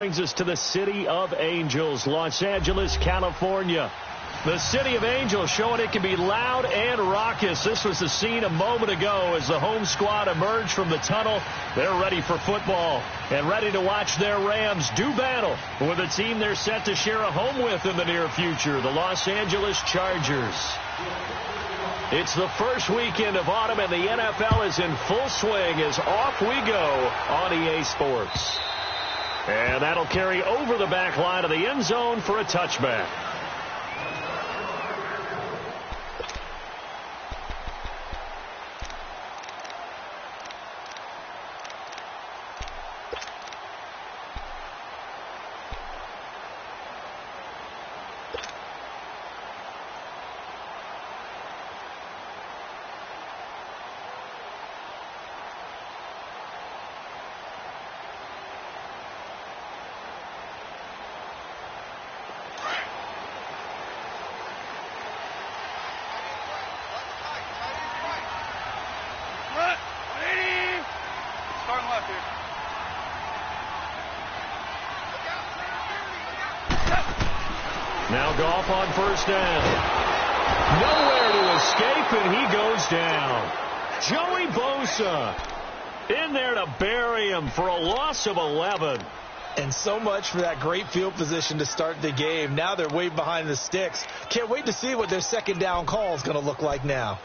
Brings us to the City of Angels, Los Angeles, California. The City of Angels showing it can be loud and raucous. This was the scene a moment ago as the home squad emerged from the tunnel. They're ready for football and ready to watch their Rams do battle with a team they're set to share a home with in the near future, the Los Angeles Chargers. It's the first weekend of autumn, and the NFL is in full swing as off we go on EA Sports. And that'll carry over the back line of the end zone for a touchback. Now Goff on first down. Nowhere to escape, and he goes down. Joey Bosa in there to bury him for a loss of 11. And so much for that great field position to start the game. Now they're way behind the sticks. Can't wait to see what their second down call is going to look like now.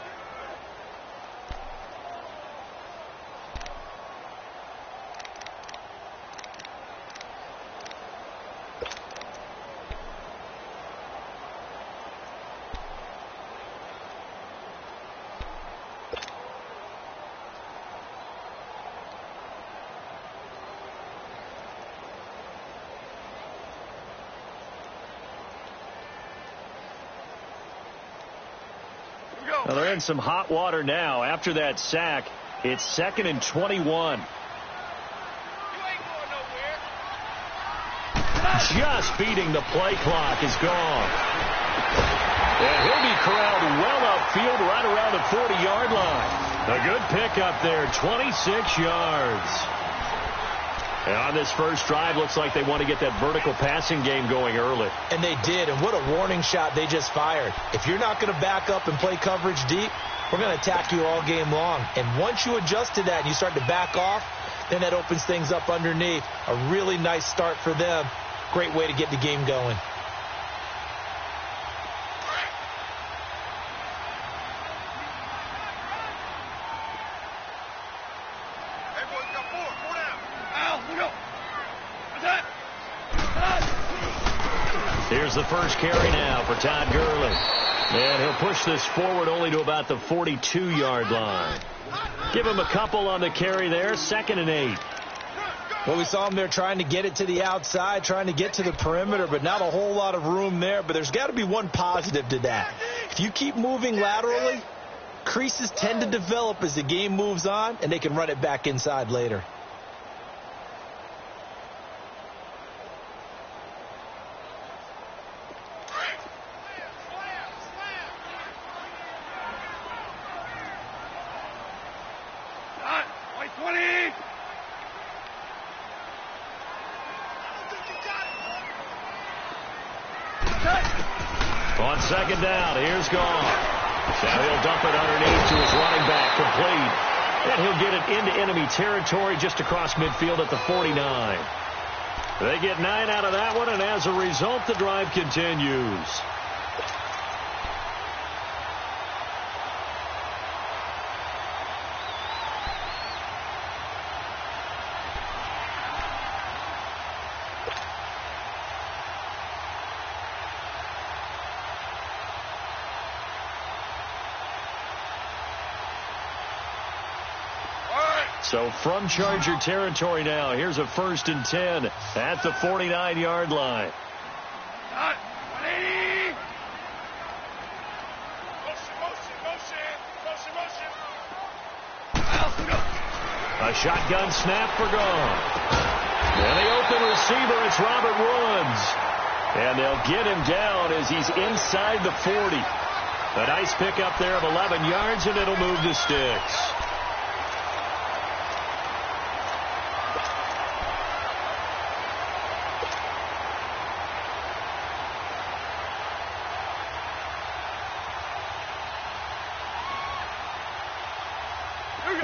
Well, they're in some hot water now. After that sack, it's 2nd and 21. Just beating the play clock is gone. And he'll be corralled well upfield right around the 40-yard line. A good pickup there, 26 yards. And on this first drive, looks like they want to get that vertical passing game going early. And they did, and what a warning shot they just fired. If you're not going to back up and play coverage deep, we're going to attack you all game long. And once you adjust to that and you start to back off, then that opens things up underneath. A really nice start for them. Great way to get the game going. Here's the first carry now for Todd Gurley. And he'll push this forward only to about the 42-yard line. Give him a couple on the carry there, 2nd and 8. Well, we saw him there trying to get it to the outside, trying to get to the perimeter, but not a whole lot of room there. But there's got to be one positive to that. If you keep moving laterally, creases tend to develop as the game moves on, and they can run it back inside later. On second down, here's Goff. Now he'll dump it underneath to his running back, complete. And he'll get it into enemy territory just across midfield at the 49. They get 9 out of that one, and as a result, the drive continues. So from Charger territory now, here's a 1st and 10 at the 49-yard line. A shotgun snap for Goff. And the open receiver, it's Robert Woods. And they'll get him down as he's inside the 40. A nice pickup there of 11 yards, and it'll move the sticks.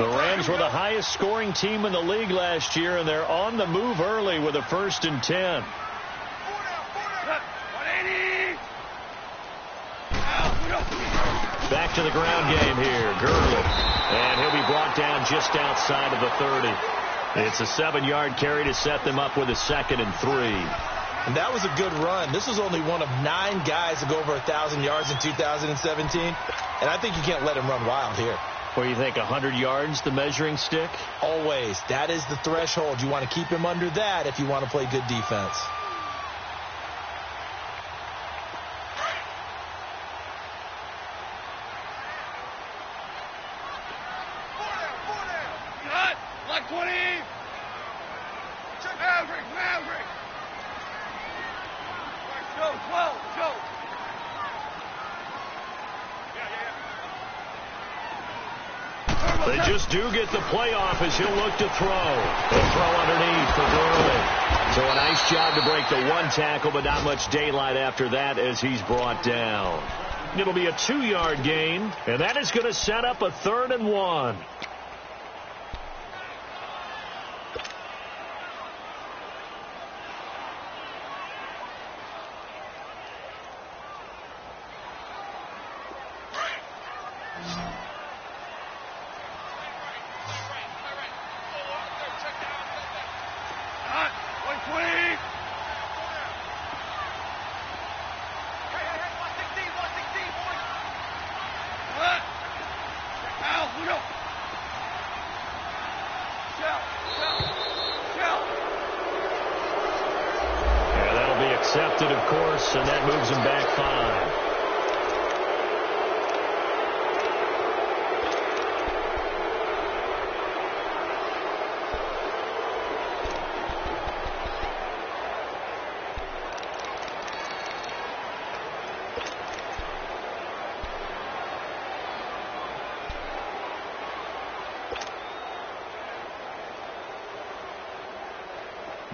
The Rams were the highest scoring team in the league last year, and they're on the move early with a 1st and 10. Back to the ground game here. Gurley. And he'll be brought down just outside of the 30. It's a 7-yard carry to set them up with a 2nd and 3. And that was a good run. This was only one of 9 guys to go over 1,000 yards in 2017. And I think you can't let him run wild here. What do you think, 100 yards, the measuring stick? Always. That is the threshold. You want to keep him under that if you want to play good defense. They just do get the playoff as he'll look to throw. He'll throw underneath for Gurley. So a nice job to break the 1 tackle, but not much daylight after that as he's brought down. It'll be a 2-yard gain, and that is going to set up a 3rd and 1. Accepted, of course, and that moves him back 5.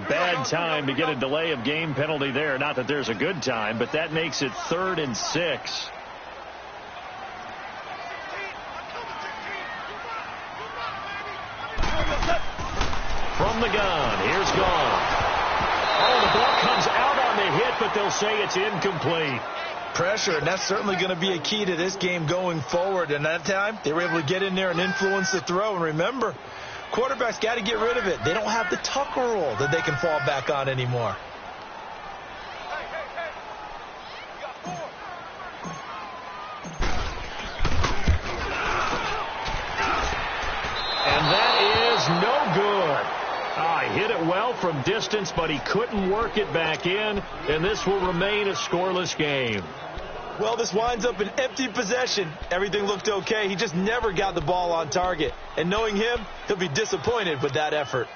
Bad time to get a delay of game penalty there. Not that there's a good time, but that makes it 3rd and 6. From the gun, here's gone. Oh, the ball comes out on the hit, but they'll say it's incomplete. Pressure, and that's certainly going to be a key to this game going forward. And that time, they were able to get in there and influence the throw. And remember, quarterbacks got to get rid of it. They don't have the Tucker rule that they can fall back on anymore. And that is no good. He hit it well from distance, but he couldn't work it back in, and this will remain a scoreless game. Well, this winds up an empty possession. Everything looked okay. He just never got the ball on target. And knowing him, he'll be disappointed with that effort.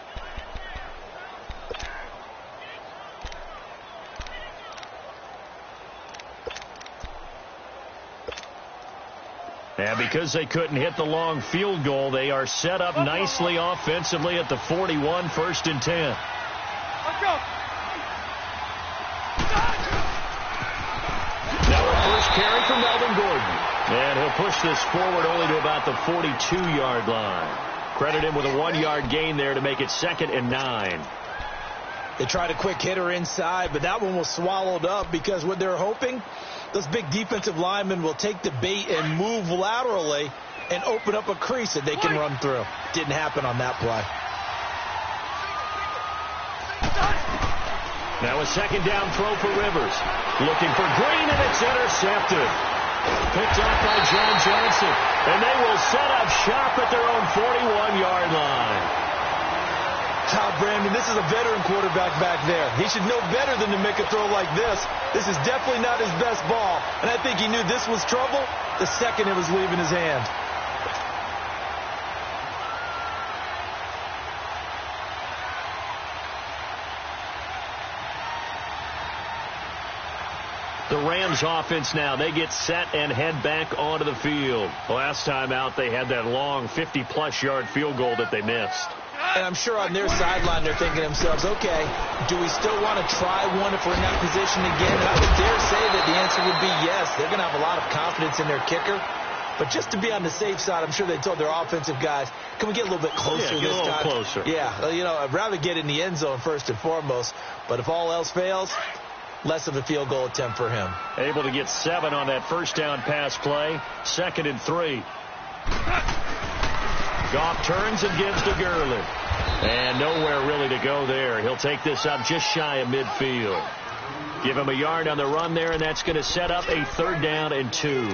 And because they couldn't hit the long field goal, they are set up nicely offensively at the 41, 1st and 10. Let's go. Carry from Melvin Gordon. And he'll push this forward only to about the 42-yard line. Credit him with a 1-yard gain there to make it 2nd and 9. They tried a quick hitter inside, but that one was swallowed up because what they're hoping, those big defensive linemen will take the bait and move laterally and open up a crease that they can run through. Didn't happen on that play. Now a 2nd down throw for Rivers. Looking for Green, and it's intercepted. Picked off by John Johnson. And they will set up shop at their own 41-yard line. Todd Brandon, this is a veteran quarterback back there. He should know better than to make a throw like this. This is definitely not his best ball. And I think he knew this was trouble the second it was leaving his hand. The Rams offense now, they get set and head back onto the field. Last time out, they had that long 50-plus yard field goal that they missed. And I'm sure on their sideline, they're thinking to themselves, okay, do we still want to try one if we're in that position again? And I would dare say that the answer would be yes. They're going to have a lot of confidence in their kicker. But just to be on the safe side, I'm sure they told their offensive guys, can we get a little bit closer this time? Yeah, get a little closer. Yeah, I'd rather get in the end zone first and foremost. But if all else fails, less of a field goal attempt for him. Able to get 7 on that first down pass play. 2nd and 3. Goff turns and gives to Gurley. And nowhere really to go there. He'll take this up just shy of midfield. Give him a yard on the run there, and that's going to set up a 3rd down and 2.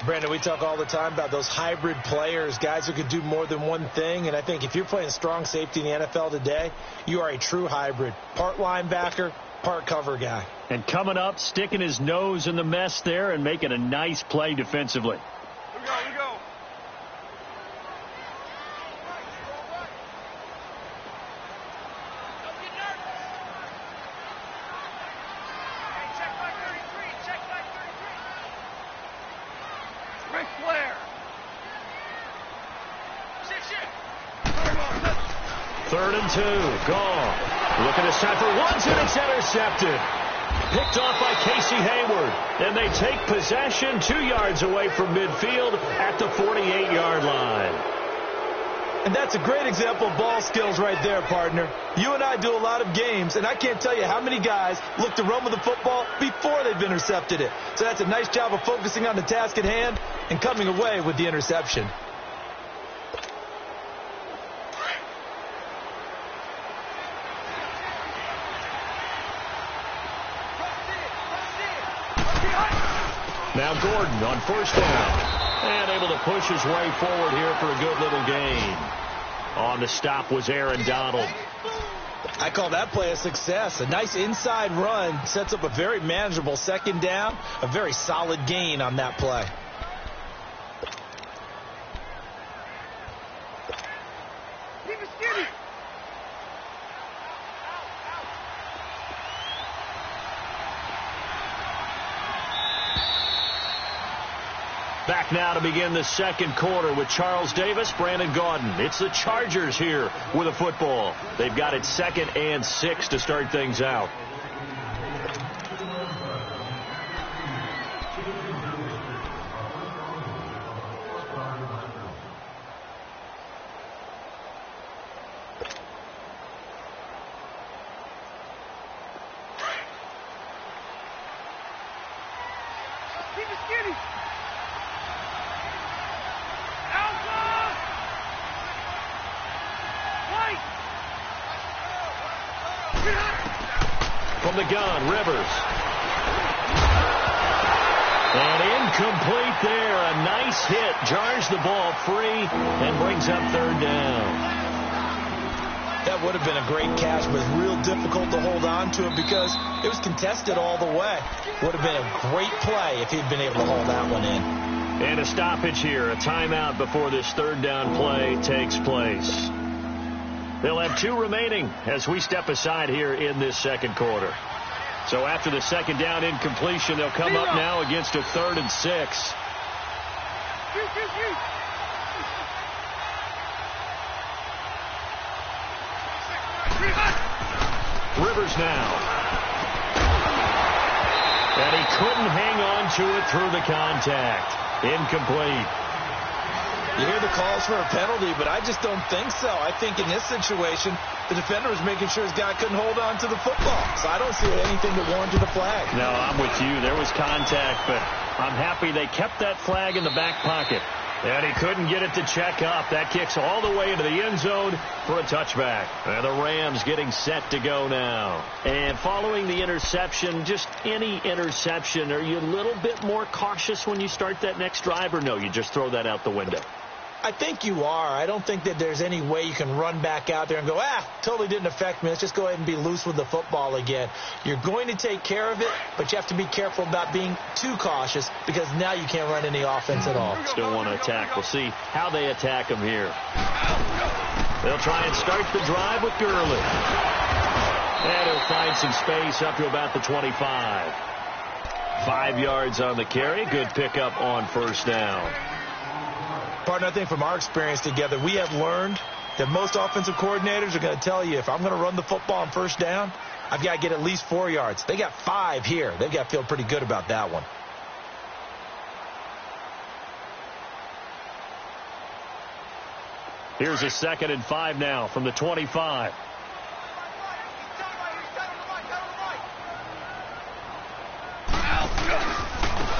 Brandon, we talk all the time about those hybrid players, guys who could do more than one thing. And I think if you're playing strong safety in the NFL today, you are a true hybrid. Part linebacker, part cover guy. And coming up, sticking his nose in the mess there and making a nice play defensively. Here we go. Third and 2. Gone. Looking to set for Woods, and it's intercepted. Picked off by Casey Hayward. And they take possession 2 yards away from midfield at the 48-yard line. And that's a great example of ball skills right there, partner. You and I do a lot of games, and I can't tell you how many guys look to run with the football before they've intercepted it. So that's a nice job of focusing on the task at hand and coming away with the interception. Now Gordon on first down. And able to push his way forward here for a good little gain. On the stop was Aaron Donald. I call that play a success. A nice inside run sets up a very manageable 2nd down. A very solid gain on that play. Back now to begin the 2nd quarter with Charles Davis, Brandon Gaudin. It's the Chargers here with a football. They've got it 2nd and 6 to start things out. From the gun, Rivers. And incomplete there. A nice hit. Jars the ball free and brings up 3rd down. That would have been a great catch, but real difficult to hold on to it because it was contested all the way. Would have been a great play if he'd been able to hold that one in. And a stoppage here. A timeout before this 3rd down play takes place. They'll have 2 remaining as we step aside here in this 2nd quarter. So after the 2nd down incompletion, they'll come up now against a 3rd and 6. Rivers now. And he couldn't hang on to it through the contact. Incomplete. You hear the calls for a penalty, but I just don't think so. I think in this situation, the defender was making sure his guy couldn't hold on to the football. So I don't see anything that warranted a flag. No, I'm with you. There was contact, but I'm happy they kept that flag in the back pocket. And he couldn't get it to check up. That kicks all the way into the end zone for a touchback. And the Rams getting set to go now. And following the interception, just any interception, are you a little bit more cautious when you start that next drive, or no, you just throw that out the window? I think you are. I don't think that there's any way you can run back out there and go, totally didn't affect me. Let's just go ahead and be loose with the football again. You're going to take care of it, but you have to be careful about being too cautious because now you can't run any offense at all. Still want to attack. We'll see how they attack him here. They'll try and start the drive with Gurley. And he'll find some space up to about the 25. 5 yards on the carry. Good pickup on first down. Partner, I think from our experience together, we have learned that most offensive coordinators are going to tell you, if I'm going to run the football on first down, I've got to get at least 4 yards. They got 5 here. They've got to feel pretty good about that one. Here's a 2nd and 5 now from the 25.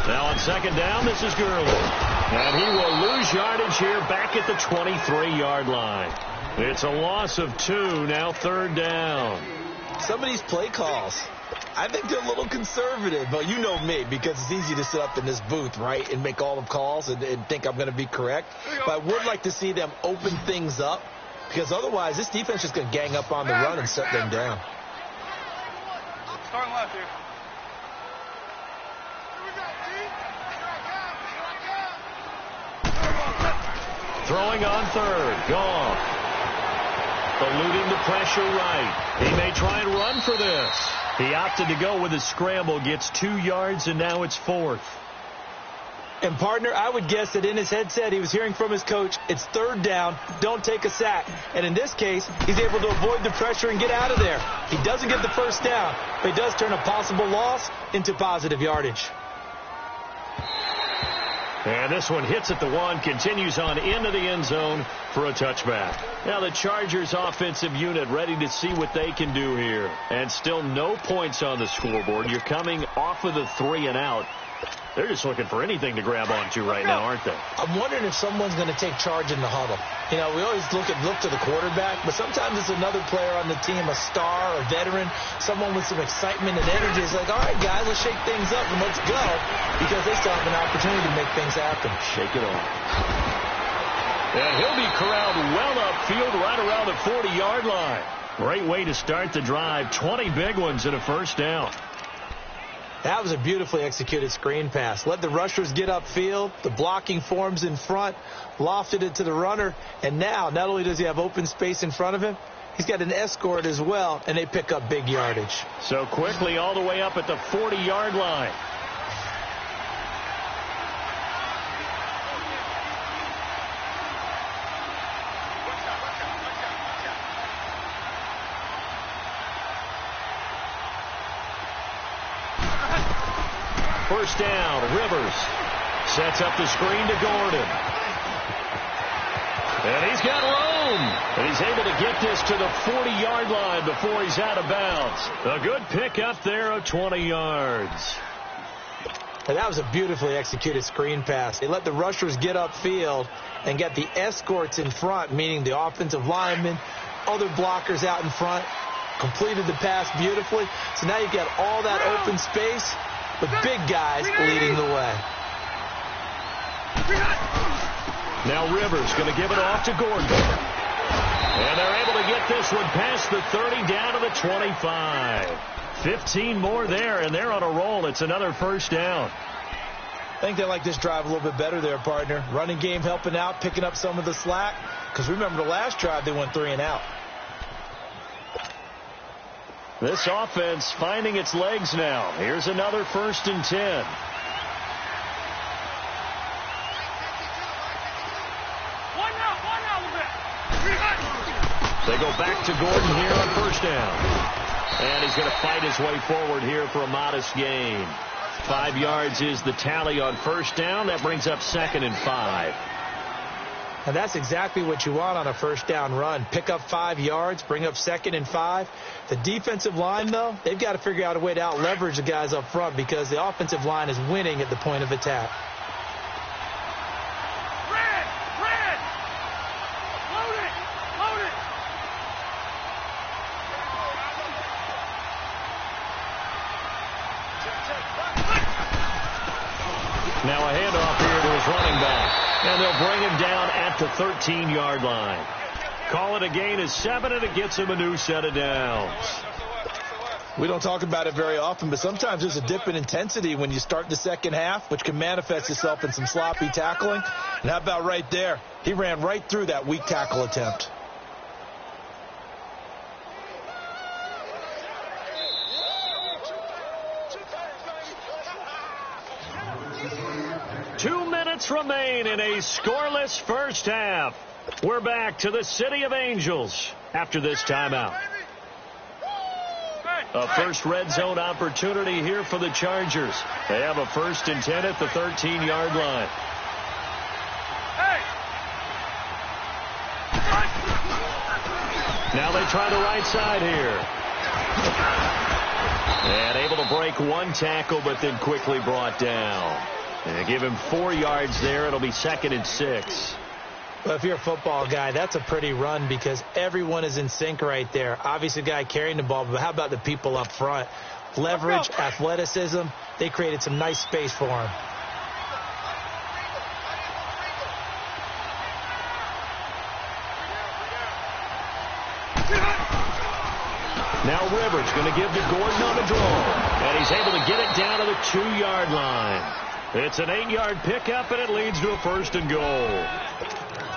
Now on 2nd down, this is Gurley. And he will lose yardage here back at the 23-yard line. It's a loss of 2, now 3rd down. Some of these play calls, I think they're a little conservative, but you know me, because it's easy to sit up in this booth, right, and make all the calls and think I'm going to be correct. But I would like to see them open things up, because otherwise this defense is going to gang up on the run and shut them down. Starting left here. Throwing on 3rd. Goff. Eluding the pressure right. He may try and run for this. He opted to go with a scramble. Gets 2 yards, and now it's 4th. And, partner, I would guess that in his headset he was hearing from his coach, it's 3rd down, don't take a sack. And in this case, he's able to avoid the pressure and get out of there. He doesn't get the 1st down, but he does turn a possible loss into positive yardage. And this one hits at the 1, continues on into the end zone for a touchback. Now the Chargers offensive unit ready to see what they can do here. And still no points on the scoreboard. You're coming off of the 3 and out. They're just looking for anything to grab onto right now, aren't they? I'm wondering if someone's going to take charge in the huddle. You know, we always look to the quarterback, but sometimes it's another player on the team, a star, a veteran, someone with some excitement and energy. It's like, all right, guys, let's shake things up and let's go, because they still have an opportunity to make things happen. Shake it off. And he'll be corralled well upfield right around the 40-yard line. Great way to start the drive. 20 big ones and a 1st down. That was a beautifully executed screen pass. Let the rushers get upfield. The blocking forms in front. Lofted it to the runner. And now, not only does he have open space in front of him, he's got an escort as well, and they pick up big yardage. So quickly all the way up at the 40-yard line. First down, Rivers sets up the screen to Gordon. And he's got room. And he's able to get this to the 40-yard line before he's out of bounds. A good pickup there of 20 yards. And that was a beautifully executed screen pass. They let the rushers get upfield and get the escorts in front, meaning the offensive linemen, other blockers out in front, completed the pass beautifully. So now you've got all that open space with big guys leading the way. Now Rivers going to give it off to Gordon. And they're able to get this one past the 30 down to the 25. 15 more there, and they're on a roll. It's another 1st down. I think they like this drive a little bit better there, partner. Running game helping out, picking up some of the slack. Because remember the last drive, they went 3 and out. This offense finding its legs now. Here's another 1st and 10. They go back to Gordon here on 1st down. And he's going to fight his way forward here for a modest gain. 5 yards is the tally on 1st down. That brings up 2nd and 5. And that's exactly what you want on a 1st down run. Pick up 5 yards, bring up 2nd and 5. The defensive line, though, they've got to figure out a way to out-leverage the guys up front because the offensive line is winning at the point of attack. Red! Load it! Now a handoff here to his running back. And they'll bring him down at the 13-yard line. Call it a gain of 7, and it gets him a new set of downs. We don't talk about it very often, but sometimes there's a dip in intensity when you start the second half, which can manifest itself in some sloppy tackling. And how about right there? He ran right through that weak tackle attempt. Remain in a scoreless first half. We're back to the City of Angels after this timeout. A first red zone opportunity here for the Chargers. They have a 1st and 10 at the 13-yard line. they try the right side here. And able to break one tackle, but then quickly brought down. And give him 4 yards there. It'll be 2nd and 6. Well, if you're a football guy, that's a pretty run because everyone is in sync right there. Obviously, the guy carrying the ball, but how about the people up front? Leverage, athleticism, they created some nice space for him. Now Rivers going to give to Gordon on the draw. And he's able to get it down to the 2-yard line. It's an 8-yard pickup, and it leads to a 1st and goal.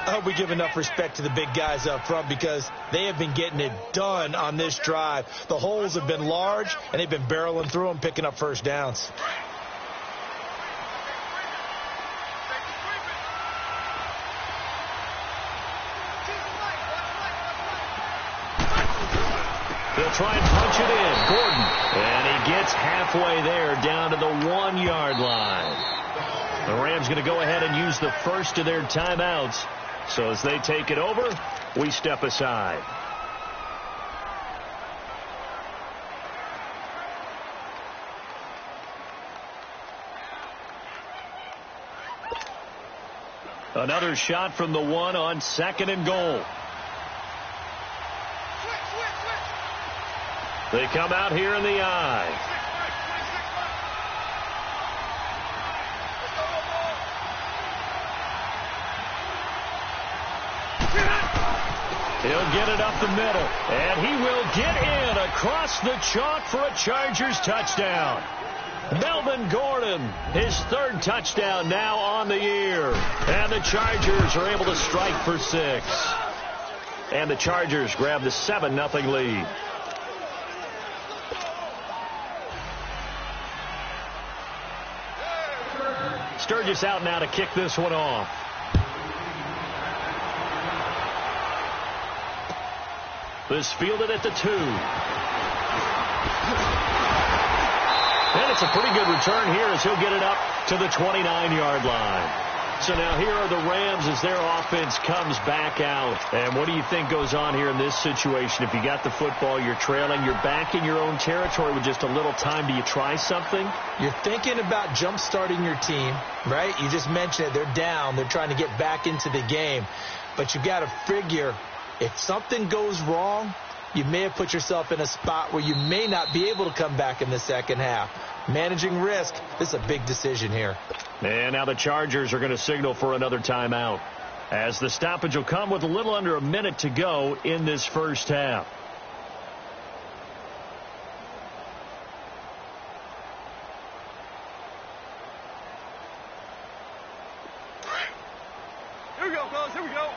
I hope we give enough respect to the big guys up front because they have been getting it done on this drive. The holes have been large, and they've been barreling through them, picking up first downs. They'll try and punch it in. Gordon. And he gets halfway there down to the 1-yard line. The Rams going to go ahead and use the first of their timeouts. So as they take it over, we step aside. Another shot from the 1 on 2nd and goal. They come out here in the I. He'll get it up the middle, and he will get in across the chalk for a Chargers touchdown. Melvin Gordon, his 3rd touchdown now on the year. And the Chargers are able to strike for 6. And the Chargers grab the 7-0 lead. Sturgis out now to kick this one off. This fielded at the 2. And it's a pretty good return here as he'll get it up to the 29-yard line. So now here are the Rams as their offense comes back out. And what do you think goes on here in this situation? If you got the football, you're trailing, you're back in your own territory with just a little time. Do you try something? You're thinking about jump-starting your team, right? You just mentioned it. They're down. They're trying to get back into the game. But you got to figure if something goes wrong, you may have put yourself in a spot where you may not be able to come back in the second half. Managing risk, this is a big decision here. And now the Chargers are going to signal for another timeout, as the stoppage will come with a little under a minute to go in this first half. Here we go, fellas. Here we go.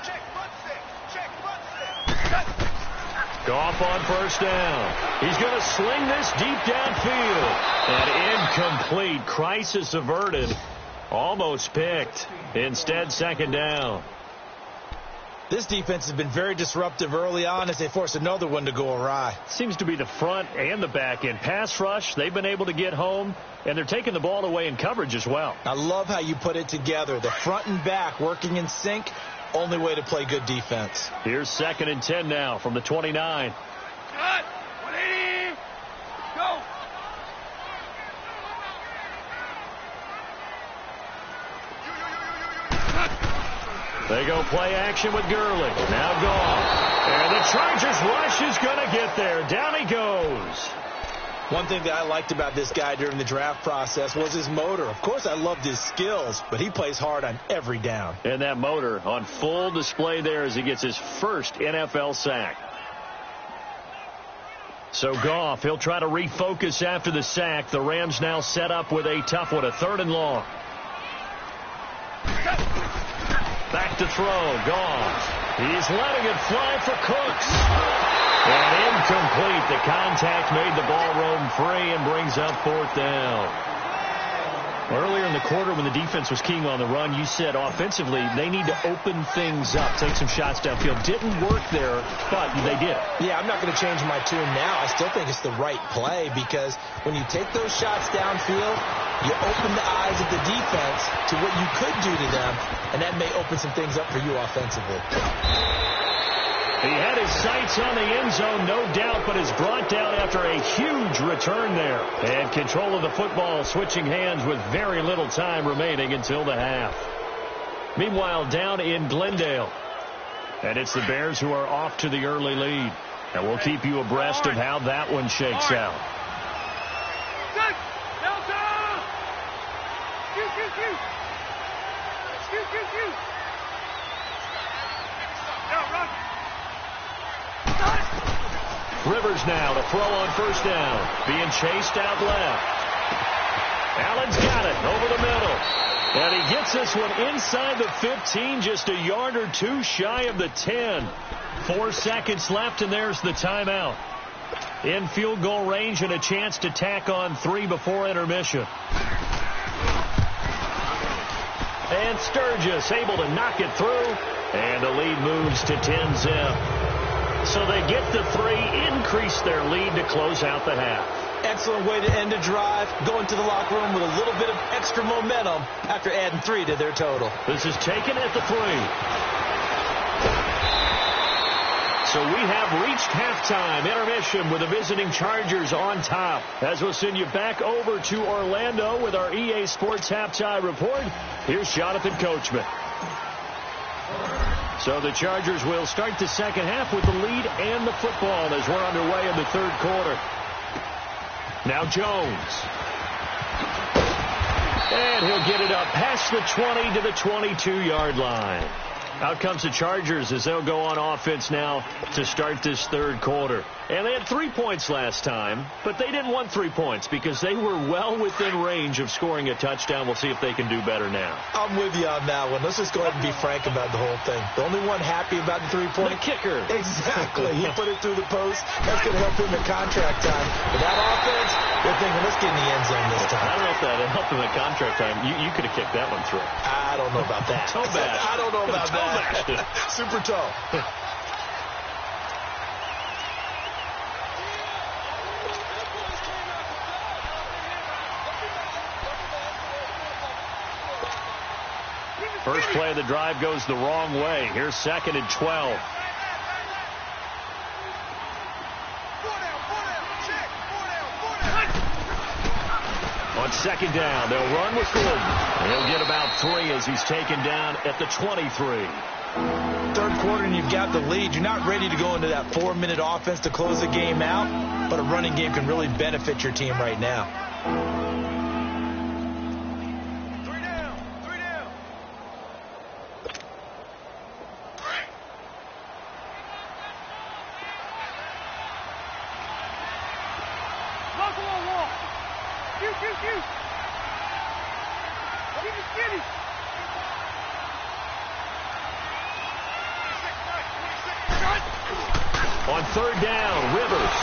Check front 6. Check front 6. Goff on first down. He's going to sling this deep downfield. And incomplete. Crisis averted. Almost picked. Instead, 2nd down. This defense has been very disruptive early on as they force another one to go awry. Seems to be the front and the back end. Pass rush, they've been able to get home, and they're taking the ball away in coverage as well. I love how you put it together. The front and back working in sync. Only way to play good defense. Here's 2nd and 10 now from the 29. Cut. 180. Go. They go play action with Gurley. Now Goff. And the Chargers rush is going to get there. Down he goes. One thing that I liked about this guy during the draft process was his motor. Of course, I loved his skills, but he plays hard on every down. And that motor on full display there as he gets his first NFL sack. So Goff, he'll try to refocus after the sack. The Rams now set up with a tough one, a 3rd and long. Back to throw, Goff. He's letting it fly for Cooks. And incomplete. The contact made the ball roam free and brings up 4th down. Earlier in the quarter when the defense was keying on the run, you said offensively they need to open things up, take some shots downfield. Didn't work there, but they did. Yeah, I'm not going to change my tune now. I still think it's the right play because when you take those shots downfield, you open the eyes of the defense to what you could do to them, and that may open some things up for you offensively. He had his sights on the end zone, no doubt, but is brought down after a huge return there. And control of the football switching hands with very little time remaining until the half. Meanwhile, down in Glendale. And it's the Bears who are off to the early lead. And we'll keep you abreast of how that one shakes out. Rivers now to throw on first down. Being chased out left. Allen's got it over the middle. And he gets this one inside the 15, just a yard or two shy of the 10. 4 seconds left, and there's the timeout. In field goal range and a chance to tack on 3 before intermission. And Sturgis able to knock it through. And the lead moves to 10-zip. So they get the 3, increase their lead to close out the half. Excellent way to end a drive. Go into the locker room with a little bit of extra momentum after adding 3 to their total. This is taken at the 3. So we have reached halftime. Intermission with the visiting Chargers on top. As we'll send you back over to Orlando with our EA Sports Halftime Report. Here's Jonathan Coachman. So the Chargers will start the second half with the lead and the football as we're underway in the third quarter. Now Jones. And he'll get it up past the 20 to the 22-yard line. Out comes the Chargers as they'll go on offense now to start this third quarter. And they had 3 points last time, but they didn't want 3 points because they were well within range of scoring a touchdown. We'll see if they can do better now. I'm with you on that one. Let's just go ahead and be frank about the whole thing. The only one happy about the 3-point. The kicker. Exactly. He put it through the post. That's going to help him at contract time. With that offense, they're thinking, let's get in the end zone this time. I don't know if that helped him at contract time. You could have kicked that one through. I don't know about that. Toe bash. I don't know about that. Super toe. First play of the drive goes the wrong way. Here's 2nd and 12. On 2nd down, they'll run with Gordon. He'll get about 3 as he's taken down at the 23. Third quarter and you've got the lead. You're not ready to go into that 4-minute offense to close the game out, but a running game can really benefit your team right now. 3 down. 3 down. Buffalo wall. Shoot. Get it. On 3rd down, Rivers.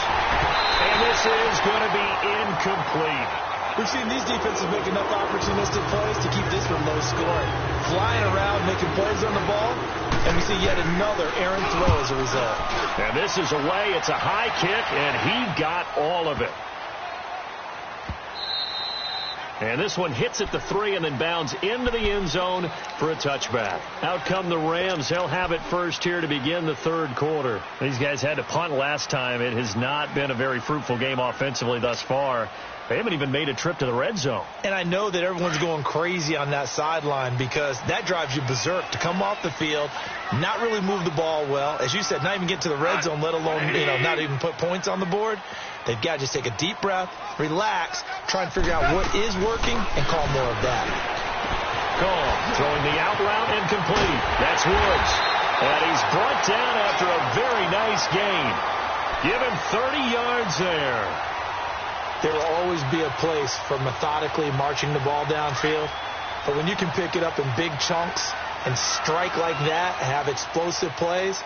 And this is going to be incomplete. We've seen these defenses make enough opportunistic plays to keep this one low scoring. Flying around, making plays on the ball, and we see yet another errant throw as a result. And this is away. It's a high kick, and he got all of it. And this one hits at the 3 and then bounds into the end zone for a touchback. Out come the Rams. They'll have it first here to begin the third quarter. These guys had to punt last time. It has not been a very fruitful game offensively thus far. They haven't even made a trip to the red zone. And I know that everyone's going crazy on that sideline because that drives you berserk to come off the field, not really move the ball well. As you said, not even get to the red zone, let alone, not even put points on the board. They've got to just take a deep breath, relax, try and figure out what is working, and call more of that. Call, throwing the out route incomplete. That's Woods. And he's brought down after a very nice gain. Give him 30 yards there. There will always be a place for methodically marching the ball downfield. But when you can pick it up in big chunks and strike like that and have explosive plays,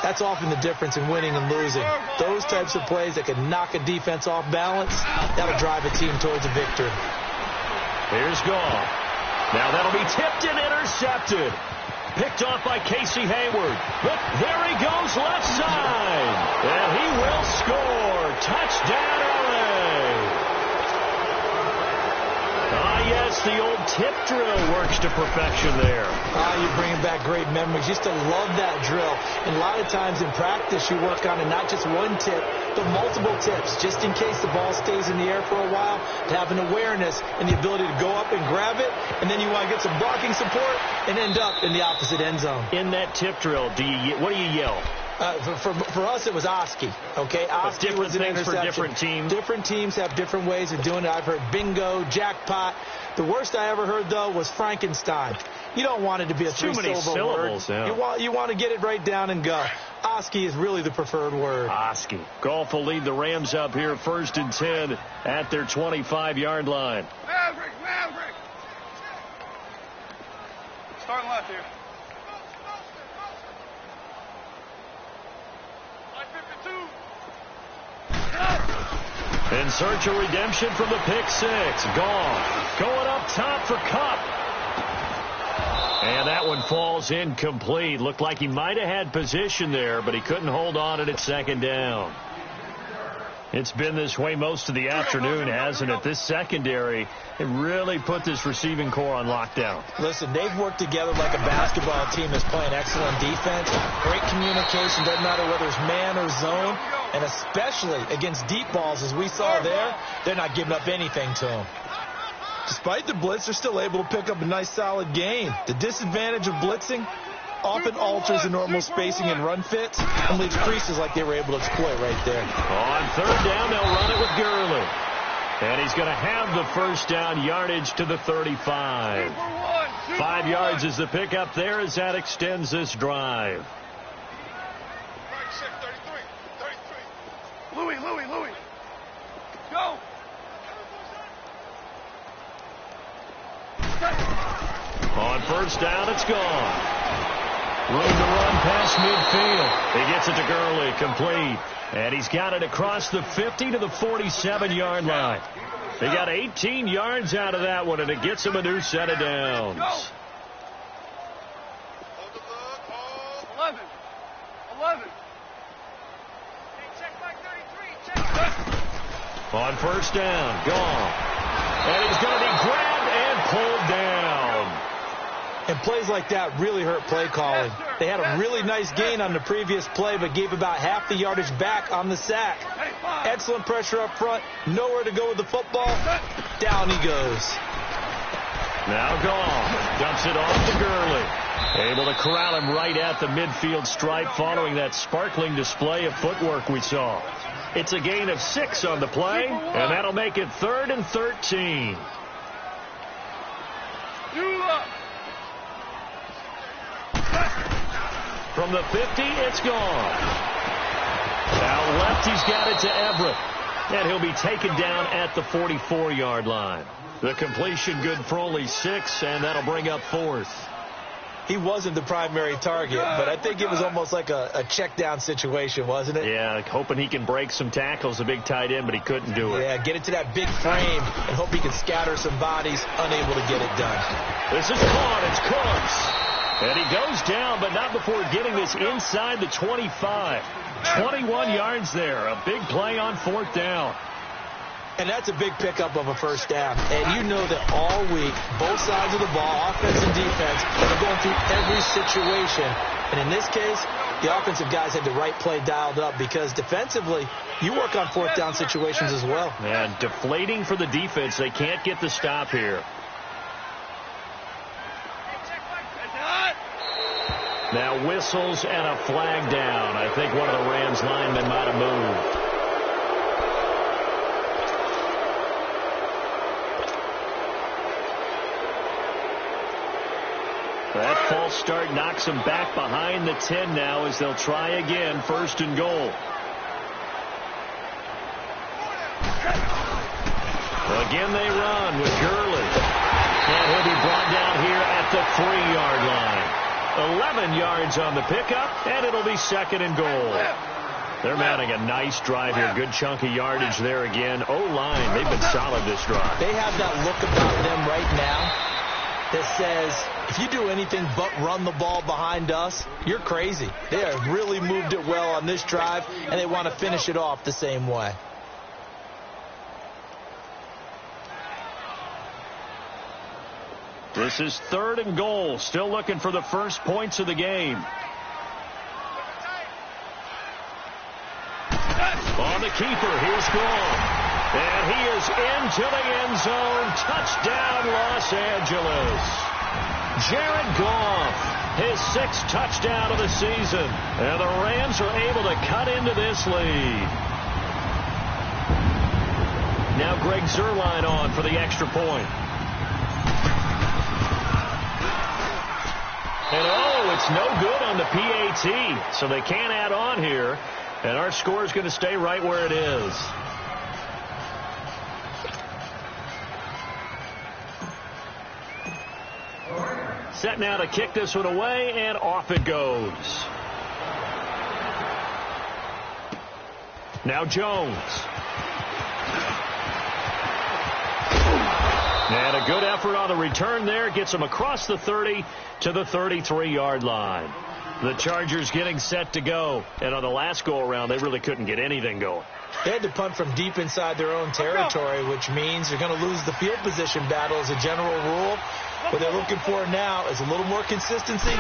that's often the difference in winning and losing. Those types of plays that can knock a defense off balance, that'll drive a team towards a victory. Here's Goff. Now that'll be tipped and intercepted. Picked off by Casey Hayward. Look, there he goes left side. And he will score. Touchdown, LA. Yes, the old tip drill works to perfection there. You're bringing back great memories. Used to love that drill. And a lot of times in practice, you work on it, not just one tip, but multiple tips, just in case the ball stays in the air for a while, to have an awareness and the ability to go up and grab it, and then you want to get some blocking support and end up in the opposite end zone. In that tip drill, what do you yell? For us, it was Oski. Okay, Oski was an interception. For different teams. Different teams have different ways of doing it. I've heard bingo, jackpot. The worst I ever heard, though, was Frankenstein. You don't want it to be a three-syllable word. Yeah. You want to get it right down and go. Oski is really the preferred word. Oski. Goff will lead the Rams up here 1st and 10 at their 25-yard line. Maverick. Starting left here. In search of redemption from the pick six. Goff going up top for Kupp. And that one falls incomplete. Looked like he might have had position there, but he couldn't hold on at 2nd down. It's been this way most of the afternoon, hasn't it? This secondary, it really put this receiving core on lockdown. Listen, they've worked together like a basketball team that's playing excellent defense. Great communication, doesn't matter whether it's man or zone. And especially against deep balls, as we saw there, they're not giving up anything to them. Despite the blitz, they're still able to pick up a nice, solid gain. The disadvantage of blitzing often alters the normal spacing and run fits and leaves creases like they were able to exploit right there. On 3rd down, they'll run it with Gurley. And he's going to have the 1st down yardage to the 35. 5 yards is the pickup there as that extends this drive. Louis. Go. On 1st down, it's gone. Room to run past midfield. He gets it to Gurley, complete. And he's got it across the 50 to the 47-yard line. They got 18 yards out of that one, and it gets him a new set of downs. 11. On 1st down, gone. And he's going to be grabbed and pulled down. And plays like that really hurt play calling. They had a really nice gain on the previous play, but gave about half the yardage back on the sack. Excellent pressure up front. Nowhere to go with the football. Down he goes. Now Goff dumps it off to Gurley. Able to corral him right at the midfield stripe following that sparkling display of footwork we saw. It's a gain of 6 on the play, and that'll make it 3rd and 13. From the 50, it's gone. Now left, he's got it to Everett. And he'll be taken down at the 44-yard line. The completion good for only 6, and that'll bring up 4th. He wasn't the primary target, but I think it was almost like a check down situation, wasn't it? Yeah, hoping he can break some tackles, a big tight end, but he couldn't do it. Yeah, get it to that big frame and hope he can scatter some bodies, unable to get it done. This is caught. It's Cooks. And he goes down, but not before getting this inside the 25. 21 yards there. A big play on 4th down. And that's a big pickup of a 1st down. And you know that all week, both sides of the ball, offense and defense, are going through every situation. And in this case, the offensive guys had the right play dialed up because defensively, you work on 4th down situations as well. And deflating for the defense. They can't get the stop here. Now whistles and a flag down. I think one of the Rams linemen might have moved. That false start knocks them back behind the 10 now as they'll try again, 1st and goal. Again they run with Gurley. And he'll be brought down here at the 3-yard line. 11 yards on the pickup, and it'll be 2nd and goal. They're mounting a nice drive here. Good chunk of yardage there again. O-line, they've been solid this drive. They have that look about them right now that says, if you do anything but run the ball behind us, you're crazy. They have really moved it well on this drive, and they want to finish it off the same way. This is 3rd and goal. Still looking for the first points of the game. On the keeper, here's Goff. And he is into the end zone. Touchdown, Los Angeles. Jared Goff, his 6th touchdown of the season. And the Rams are able to cut into this lead. Now Greg Zuerlein on for the extra point. And oh, it's no good on the PAT. So they can't add on here. And our score is going to stay right where it is. Set now to kick this one away, and off it goes. Now Jones. And a good effort on the return there. Gets him across the 30 to the 33-yard line. The Chargers getting set to go. And on the last go-around, they really couldn't get anything going. They had to punt from deep inside their own territory, which means they're going to lose the field position battle as a general rule. What they're looking for now is a little more consistency,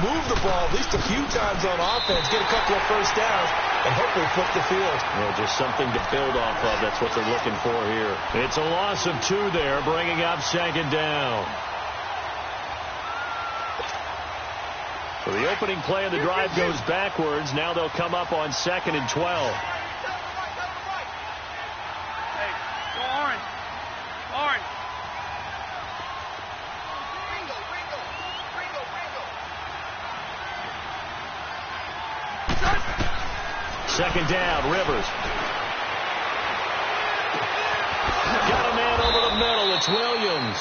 move the ball at least a few times on offense, get a couple of first downs, and hopefully flip the field. Yeah, just something to build off of. That's what they're looking for here. It's a loss of 2 there, bringing up 2nd down. So the opening play of the drive goes backwards. Now they'll come up on 2nd and 12. Hey, go orange. Orange. Second down, Rivers. Got a man over the middle. It's Williams.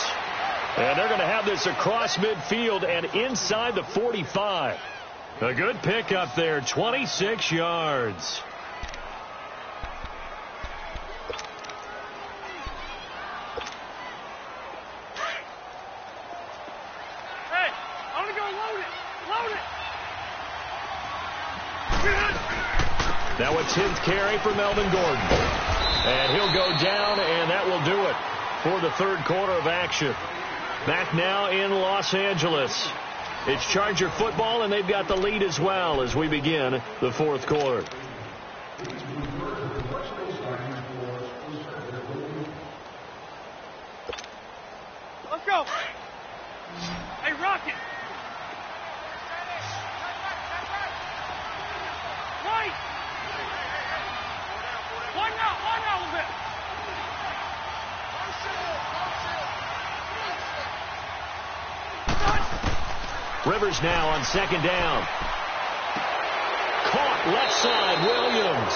And they're going to have this across midfield and inside the 45. A good pickup there, 26 yards. Hey, I want to go load it. Load it. Now a 10th carry for Melvin Gordon. And he'll go down, and that will do it for the 3rd quarter of action. Back now in Los Angeles. It's Charger football, and they've got the lead as well as we begin the 4th quarter. Let's go. Hey, Rocket. Right. One out a little bit. Rivers now on 2nd down. Caught left side, Williams.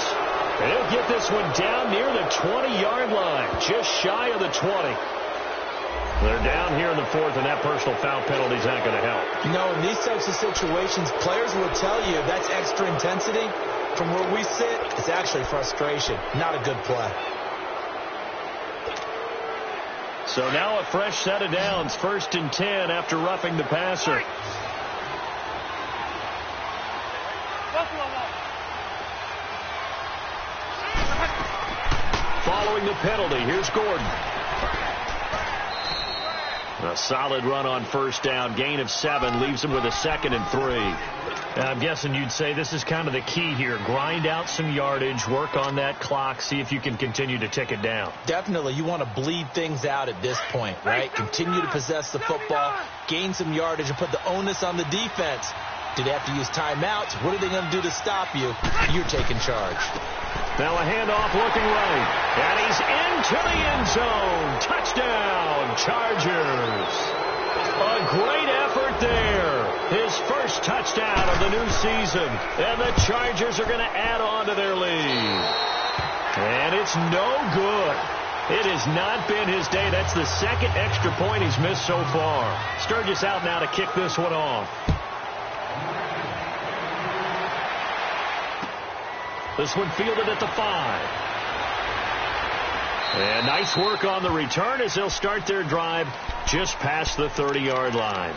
And he'll get this one down near the 20-yard line, just shy of the 20. They're down here in the 4th, and that personal foul penalty is not going to help. You know, in these types of situations, players will tell you that's extra intensity. From where we sit, it's actually frustration. Not a good play. So now a fresh set of downs, 1st and 10 after roughing the passer. Following the penalty, here's Gordon. A solid run on 1st down, gain of 7, leaves him with a 2nd and 3. I'm guessing you'd say this is kind of the key here. Grind out some yardage, work on that clock, see if you can continue to tick it down. Definitely. You want to bleed things out at this point, right? Continue to possess the football, gain some yardage, and put the onus on the defense. Do they have to use timeouts? What are they going to do to stop you? You're taking charge. Now a handoff looking right. And he's into the end zone. Touchdown, Chargers. A great effort there. His first touchdown of the new season. And the Chargers are going to add on to their lead. And it's no good. It has not been his day. That's the 2nd extra point he's missed so far. Sturgis out now to kick this one off. This one fielded at the 5. And nice work on the return as they'll start their drive just past the 30-yard line.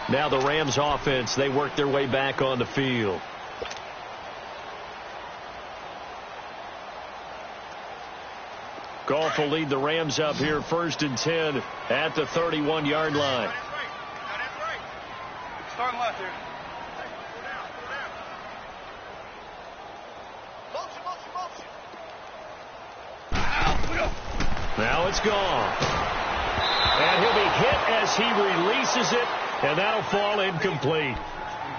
Now the Rams offense, they work their way back on the field. Goff will lead the Rams up here 1st and 10 at the 31-yard line. Starting left here. Now it's gone. And he'll be hit as he releases it, and that'll fall incomplete.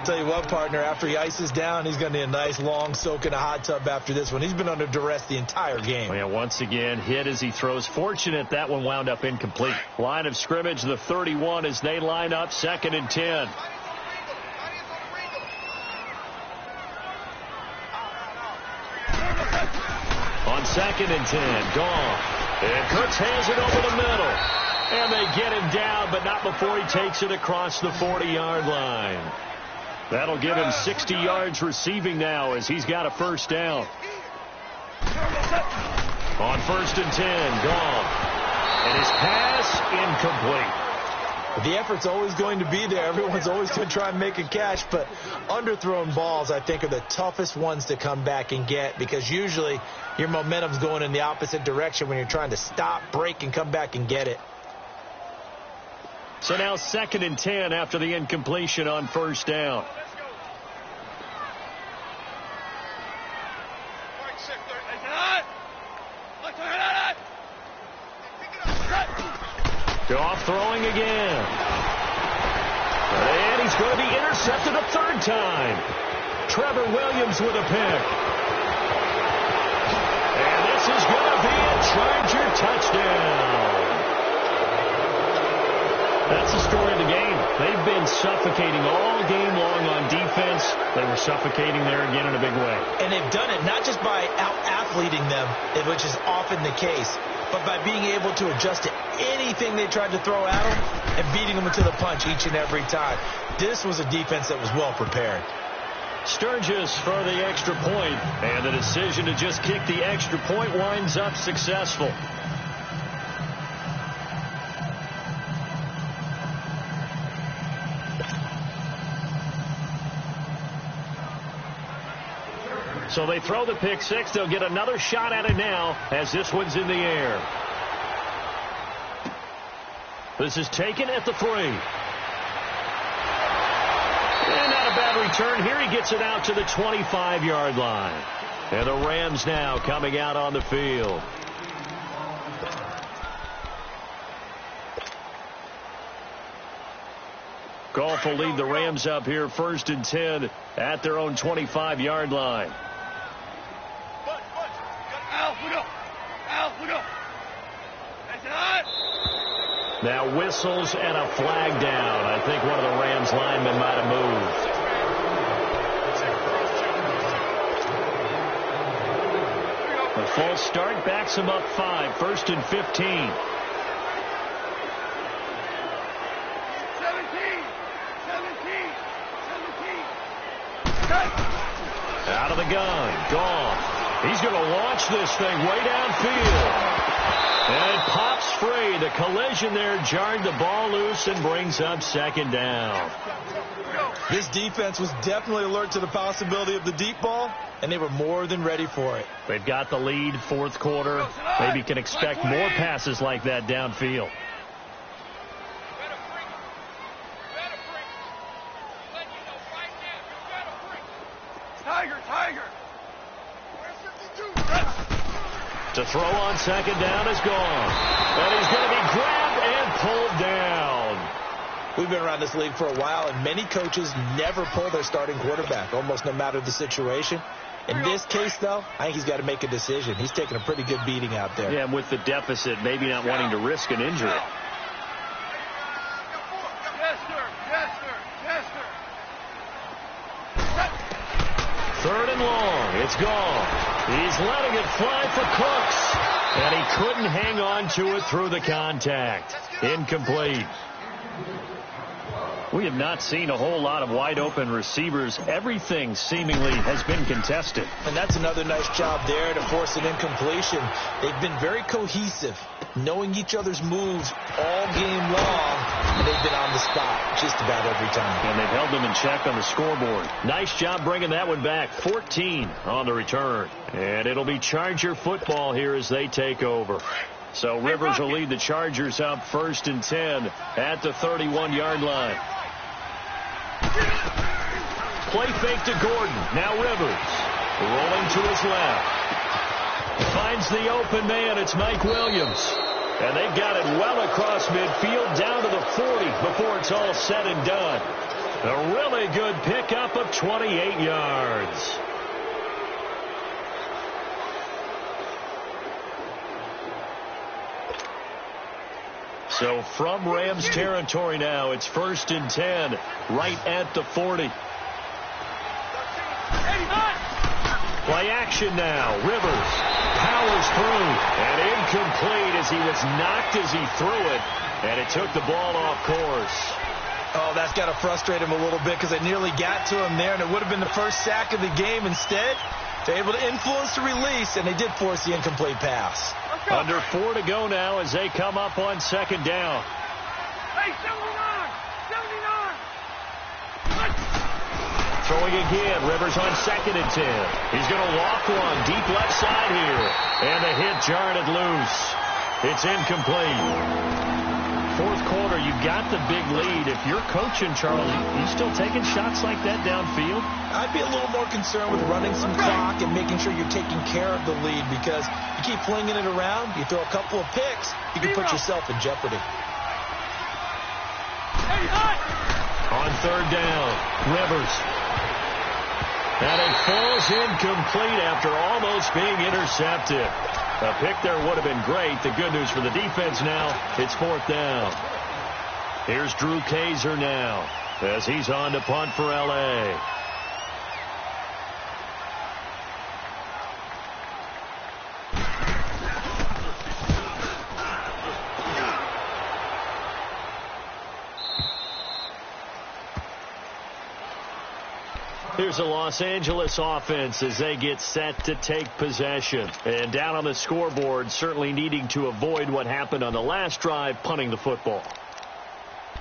Tell you what, partner, after he ices down, he's going to need a nice long soak in a hot tub after this one. He's been under duress the entire game. Well, yeah, once again, hit as he throws. Fortunate that one wound up incomplete. Line of scrimmage, the 31 as they line up 2nd and 10. On 2nd and 10, Goff. And Cooks hands it over the middle. And they get him down, but not before he takes it across the 40-yard line. That'll give him 60 yards receiving now as he's got a 1st down. On 1st and 10, Goff. And his pass incomplete. The effort's always going to be there. Everyone's always going to try and make a catch, but underthrown balls, I think, are the toughest ones to come back and get because usually your momentum's going in the opposite direction when you're trying to stop, break, and come back and get it. So now 2nd and 10 after the incompletion on 1st down. Goff throwing again. And he's going to be intercepted a 3rd time. Trevor Williams with a pick. And this is going to be a Charger touchdown. That's the story of the game. They've been suffocating all game long on defense. They were suffocating there again in a big way. And they've done it not just by out-athleting them, which is often the case, but by being able to adjust to anything they tried to throw at them and beating them into the punch each and every time. This was a defense that was well prepared. Sturgis for the extra point, and the decision to just kick the extra point winds up successful. So they throw the pick 6. They'll get another shot at it now as this one's in the air. This is taken at the 3. And not a bad return here. He gets it out to the 25-yard line. And the Rams now coming out on the field. Goff will lead the Rams up here 1st and 10 at their own 25-yard line. Now whistles and a flag down. I think one of the Rams linemen might have moved. The false start backs him up 5. 1st and 15. 17. Out of the gun. Goff. He's going to launch this thing way downfield. And it pops free. The collision there jarred the ball loose and brings up 2nd down. This defense was definitely alert to the possibility of the deep ball, and they were more than ready for it. They've got the lead 4th quarter. Maybe can expect more passes like that downfield. To throw on 2nd down is gone. And he's going to be grabbed and pulled down. We've been around this league for a while, and many coaches never pull their starting quarterback, almost no matter the situation. In this case, though, I think he's got to make a decision. He's taking a pretty good beating out there. Yeah, and with the deficit, maybe not wanting to risk an injury. Yes, sir. Yes, sir. Yes, sir. 3rd and long. It's gone. He's letting it fly for Cooks. And he couldn't hang on to it through the contact. Incomplete. We have not seen a whole lot of wide-open receivers. Everything seemingly has been contested. And that's another nice job there to force an incompletion. They've been very cohesive, knowing each other's moves all game long, and they've been on the spot just about every time. And they've held them in check on the scoreboard. Nice job bringing that one back. 14 on the return. And it'll be Charger football here as they take over. So Rivers will lead the Chargers up 1st and 10 at the 31-yard line. Play fake to Gordon. Now Rivers rolling to his left. Finds the open man. It's Mike Williams. And they got it well across midfield down to the 40 before it's all said and done. A really good pickup of 28 yards. So from Rams territory now, it's 1st and 10, right at the 40. Play action now. Rivers powers through, and incomplete as he was knocked as he threw it, and it took the ball off course. Oh, that's got to frustrate him a little bit because they nearly got to him there, and it would have been the first sack of the game. Instead, they're able to influence the release, and they did force the incomplete pass. Under 4 to go now as they come up on 2nd down. Hey, 79! 79! Throwing again. Rivers on 2nd and 10. He's going to walk one deep left side here. And the hit jarred it loose. It's incomplete. 4th quarter, you got the big lead. If you're coaching, Charles, you still taking shots like that downfield? I'd be a little more concerned with running some clock and making sure you're taking care of the lead, because you keep flinging it around, you throw a couple of picks, you can put yourself in jeopardy. On 3rd down, Rivers. And it falls incomplete after almost being intercepted. A pick there would have been great. The good news for the defense now, it's 4th down. Here's Drew Kaiser now as he's on to punt for L.A. Here's a Los Angeles offense as they get set to take possession. And down on the scoreboard, certainly needing to avoid what happened on the last drive, punting the football.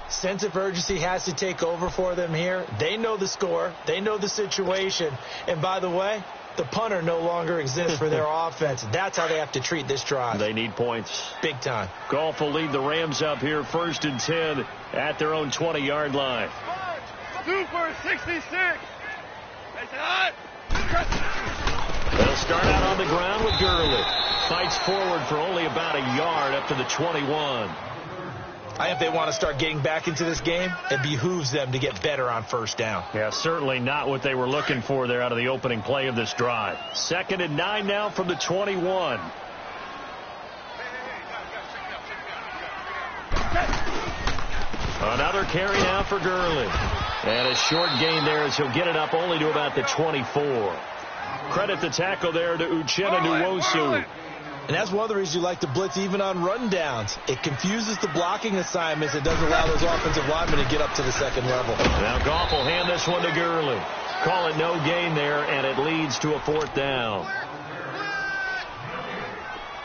Sense of urgency has to take over for them here. They know the score. They know the situation. And by the way, the punter no longer exists for their offense. That's how they have to treat this drive. They need points. Big time. Goff will lead the Rams up here 1st and 10 at their own 20-yard line. Super 66! They'll start out on the ground with Gurley. Fights forward for only about a yard up to the 21. If they want to start getting back into this game, it behooves them to get better on 1st down. Yeah, certainly not what they were looking for there out of the opening play of this drive. 2nd and 9 now from the 21. Another carry now for Gurley. And a short gain there as he'll get it up only to about the 24. Credit the tackle there to Uchenna Nwosu. And that's one of the reasons you like to blitz even on rundowns. It confuses the blocking assignments. It doesn't allow those offensive linemen to get up to the 2nd level. Now Goff will hand this one to Gurley. Call it no gain there, and it leads to a 4th down.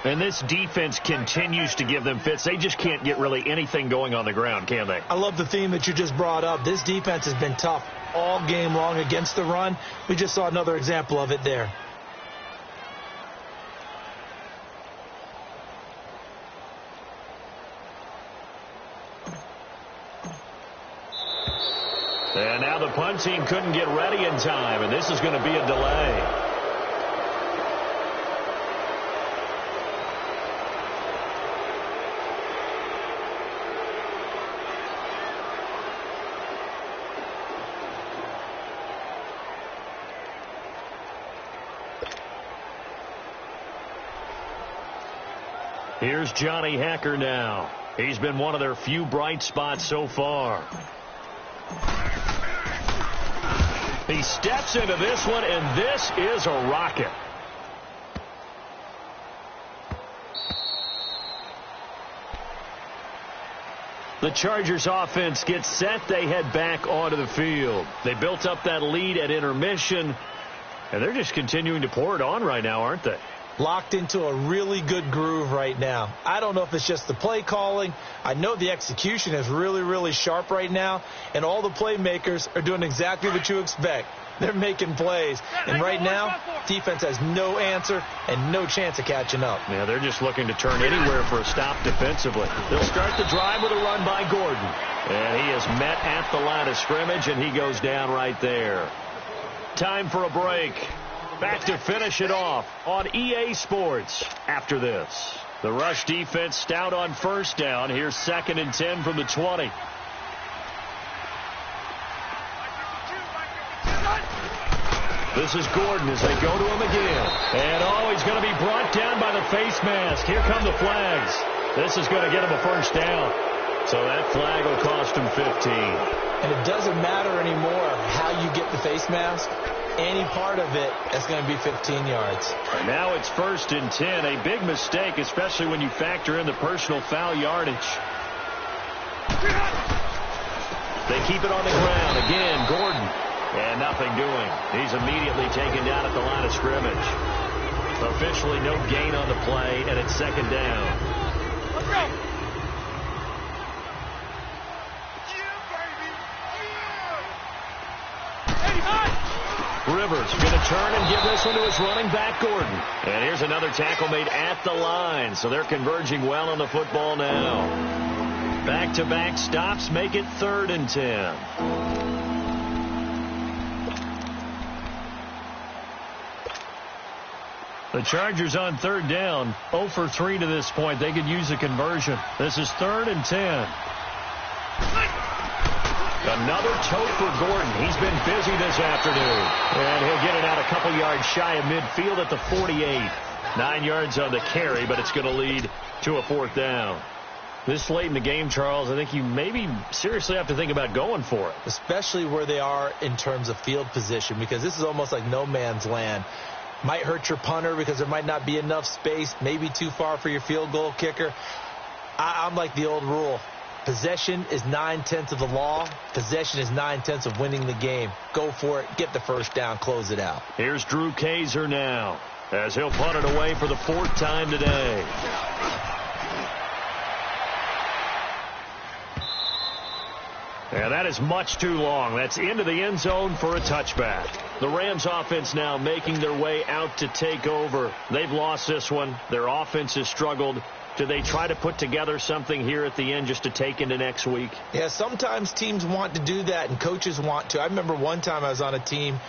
And this defense continues to give them fits. They just can't get really anything going on the ground, can they? I love the theme that you just brought up. This defense has been tough all game long against the run. We just saw another example of it there. And now the punt team couldn't get ready in time, and this is going to be a delay. Here's Johnny Hacker now. He's been one of their few bright spots so far. He steps into this one, and this is a rocket. The Chargers offense gets set. They head back onto the field. They built up that lead at intermission, and they're just continuing to pour it on right now, aren't they? Locked into a really good groove right now. I don't know if it's just the play calling. I know the execution is really, really sharp right now, and all the playmakers are doing exactly what you expect. They're making plays, and right now, defense has no answer and no chance of catching up. Yeah, they're just looking to turn anywhere for a stop defensively. They'll start the drive with a run by Gordon, and he is met at the line of scrimmage, and he goes down right there. Time for a break. Back to finish it off on EA Sports after this. The rush defense stout on first down. Here's 2nd and 10 from the 20. This is Gordon as they go to him again. And, he's going to be brought down by the face mask. Here come the flags. This is going to get him a first down. So that flag will cost him 15. And it doesn't matter anymore how you get the face mask. Any part of it is going to be 15 yards. And now it's 1st and 10. A big mistake, especially when you factor in the personal foul yardage. They keep it on the ground. Again, Gordon. And nothing doing. He's immediately taken down at the line of scrimmage. Officially no gain on the play, and it's 2nd down. Let's go. Rivers going to turn and give this one to his running back, Gordon. And here's another tackle made at the line. So they're converging well on the football now. Back-to-back stops make it 3rd and 10. The Chargers on 3rd down, 0 for 3 to this point. They could use a conversion. This is 3rd and 10. Another tote for Gordon. He's been busy this afternoon. And he'll get it out a couple yards shy of midfield at the 48. 9 yards on the carry, but it's going to lead to a 4th down. This late in the game, Charles, I think you maybe seriously have to think about going for it. Especially where they are in terms of field position, because this is almost like no man's land. Might hurt your punter because there might not be enough space, maybe too far for your field goal kicker. I'm like the old rule. Possession is 9/10 of the law. Possession is 9/10 of winning the game. Go for it. Get the first down. Close it out. Here's Drew Kaiser now as he'll punt it away for the 4th time today. And that is much too long. That's into the end zone for a touchback. The Rams offense now making their way out to take over. They've lost this one. Their offense has struggled. Do they try to put together something here at the end just to take into next week? Yeah, sometimes teams want to do that and coaches want to. I remember one time I was on a team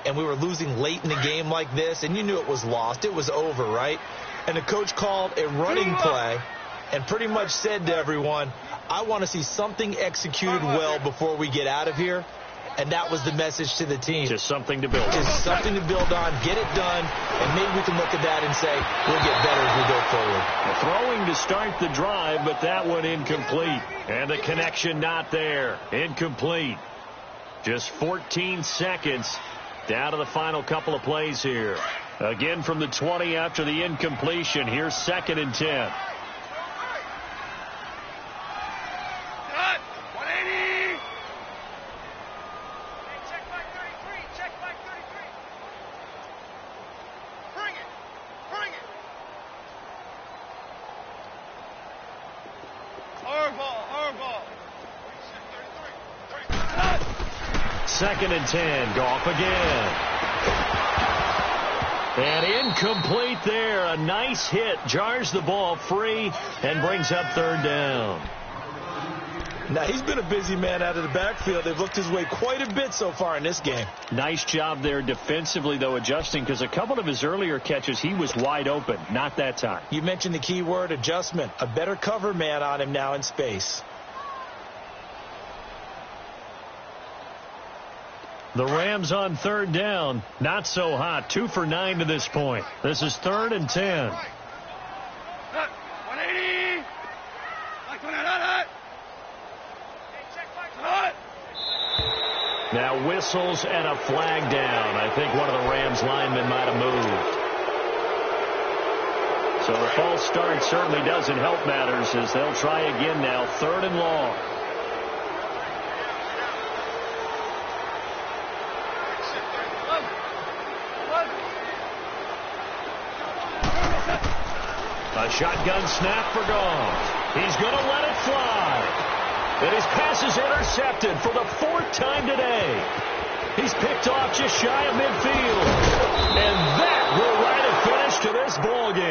and we were losing late in the game like this, and you knew it was lost. It was over, right? And the coach called a running play and pretty much said to everyone, I want to see something executed well before we get out of here. And that was the message to the team. Just something to build on. Just something to build on, get it done, and maybe we can look at that and say, we'll get better as we go forward. Throwing to start the drive, but that one incomplete. And the connection not there. Incomplete. Just 14 seconds down to the final couple of plays here. Again from the 20 after the incompletion. Here's 2nd and 10. Second and 10. Goff again. And incomplete there. A nice hit. Jars the ball free and brings up 3rd down. Now, he's been a busy man out of the backfield. They've looked his way quite a bit so far in this game. Nice job there defensively, though, adjusting, because a couple of his earlier catches, he was wide open. Not that time. You mentioned the key word, adjustment. A better cover man on him now in space. The Rams on 3rd down. Not so hot. 2 for 9 to this point. This is 3rd and 10. 180. Now whistles and a flag down. I think one of the Rams linemen might have moved. So So a false start certainly doesn't help matters as they'll try again now, 3rd and long. A shotgun snap for Goff. He's going to let it fly. And his pass is intercepted for the 4th time today. He's picked off just shy of midfield. And that will write a finish to this ball game.